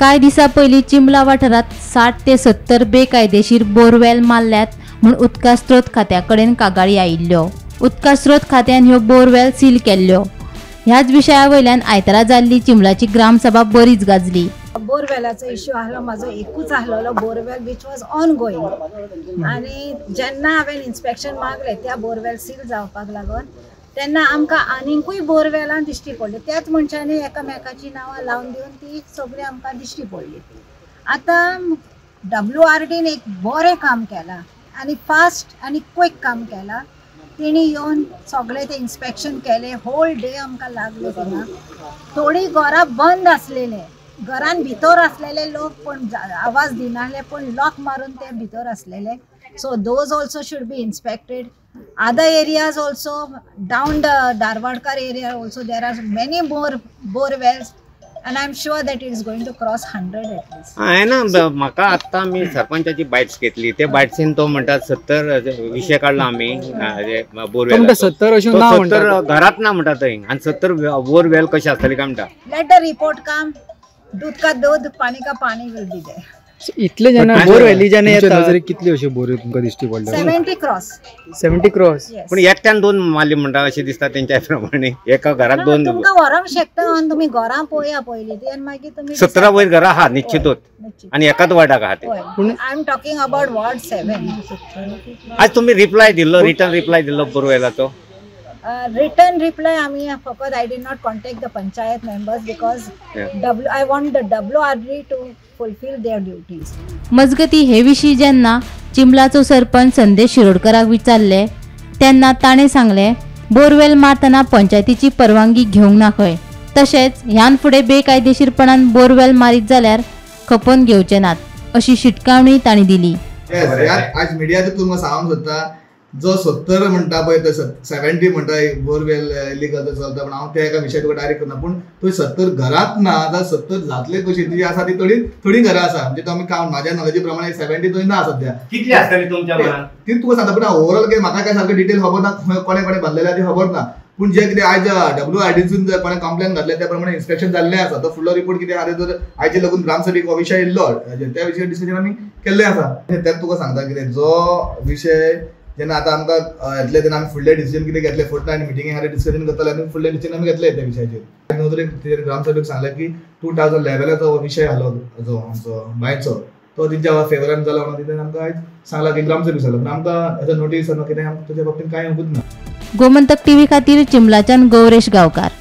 काही दिसा पयलीं चिंबला वाठारात 60 ते 70 बेकायदेशीर बोरवेल मारल्यात म्हूण उदका स्रोत खात्या कडेन कागाळी आयिल्ल्यो। उदका स्रोत खात्यान ह्यो बोरवेल सील केल्ल्यो। ह्याच विशया वयल्यान आयतारा जाल्ली चिंबलाची ग्रामसभा बरीच गाजली। बोरवेलाचो इश्यू आहलो, म्हाजो एकूच आहलो borewell which was on going आनी जेन्ना हांवें इन्स्पेक्शन मागलें त्या बोरवेल सील जावपाक लागून तेन्ना आमकां आनिकूय बोरवेलां दिश्टी पडली। त्याच मनशांनी एकामेकाची नांवां लावन दिवन ती सगळी आमकां दिश्टी पडली। आतां WRDन एक बरें काम केलां आनी फास्ट आनी क्विक काम केलां। तेणी येवन सगळे ते इन्स्पेक्शन केले, होल डे आमकां लागले थिंगा। थोडी घरां बंद आसलेले, घरान भितर आसलेले लोक पण आवाज दिनासले पण लॉक मारून ते भितर आसलेले। So those also should be inspected. Other areas also, down the Darwadkar area also, there are many more bore wells and I am sure that it is going to cross 100 at least. आहे ना, म्हाका आता मी सरपंचाची bites घेतली, ते बाईट्सीन तो म्हणतात 70 विषय काढला आम्ही बोरवेल 70 अशी नाव म्हणतात, 70 घरात ना म्हणतात थंय आणि 70 बोरवेल कशी असतली काय म्हणता। Let the report come, दूध का दूध, पाणी का पाणी will be there. इतले जण बोरवेली जण येतात, नजरेक कितली अशी बोर तुमका दिसती पडल्या? 70 क्रॉस 70 क्रॉस। पण एकट्यान दोन मारली म्हणटा अशी दिसता त्यांच्या प्रमाणे, एका घरात दोन तुमका वरंक शकता आणि तुम्ही घरां पळया पयली ती आणि मागीर तुम्ही 17 वयर घरा हा निश्चितच आणि एकाच वार्डाक आहा ते। I am talking about ward 7। आज तुम्ही रिप्लाय दिल्लो, रिटर्न रिप्लाय दिल्लो बोरवेलाचो? Written reply आम्ही फकत I did not contact the panchayat members because I want the WRD to fulfill their duties. मजगती हे विशीं जेन्ना चिंबलाचो सरपंच संदेश शिरोडकराक विचारले तेन्ना ताणें सांगले बोरवेल मारतना पंचायतीची परवानगी घेवंक ना खंय, तशेंच ह्यान फुडें बेकायदेशीरपणान बोरवेल मारीत जाल्यार खपोवन घेवचे नात अशी शिटकावणी तांणी दिली। आज मिडियात तुमकां सांगूंक सोदता, जो 70 म्हणटा पळय तो 70 म्हणटा बोरवेल इलिगल चलता, पण हांव त्या एका विशय तुका डायरेक्ट करना, पण थंय 70 घरात ना जाल्यार 70 जातले कशी जी आसा ती थोडी घरां आसा, म्हणजे तो आमी काउंट म्हाज्या नॉलेजी प्रमाणे 70 थंय ना सध्या। कितली आसतली तुमच्या मनान ती तुका सांगता, पण ओवरऑल काय म्हाका काय सारकें डिटेल खबर ना, कोणे कोणे बांदलेल्या ती खबर ना, पूण जे कितें आयज WRDसून कोणे कंप्लेन घातले त्या प्रमाणे इन्स्पेक्शन जाल्लें आसा। तो फुडलो रिपोर्ट कितें आहा तर आयचे लागून ग्रामसभेक हो विशय येयल्लो, त्या विशय डिस्कशन आमी केल्लें आसा। त्यात तुका सांगता कितें जो विशय जेन्ना आतां आमकां येतले तेन्ना आमी फुडले डिसिजन कितें घेतले, फोर्टनायट मिटिंगे खातीर डिस्कशन करतले आनी फुडले डिसिजन आमी घेतले त्या विशयाचेर। ग्रामसभेक सांगलें की 2011 विशय आसलो जो आमचो बायचो, तो तेंच्या फेवरान जालो म्हणून तितून आमकां आयज सांगला की ग्रामसभेक जालो, पण आमकां एज अ नोटीस कितें ताच्या बाबतींत कांय होत ना। गोमंतक टीव्ही खातीर चिंबलाच्यान गौरेश गांवकार।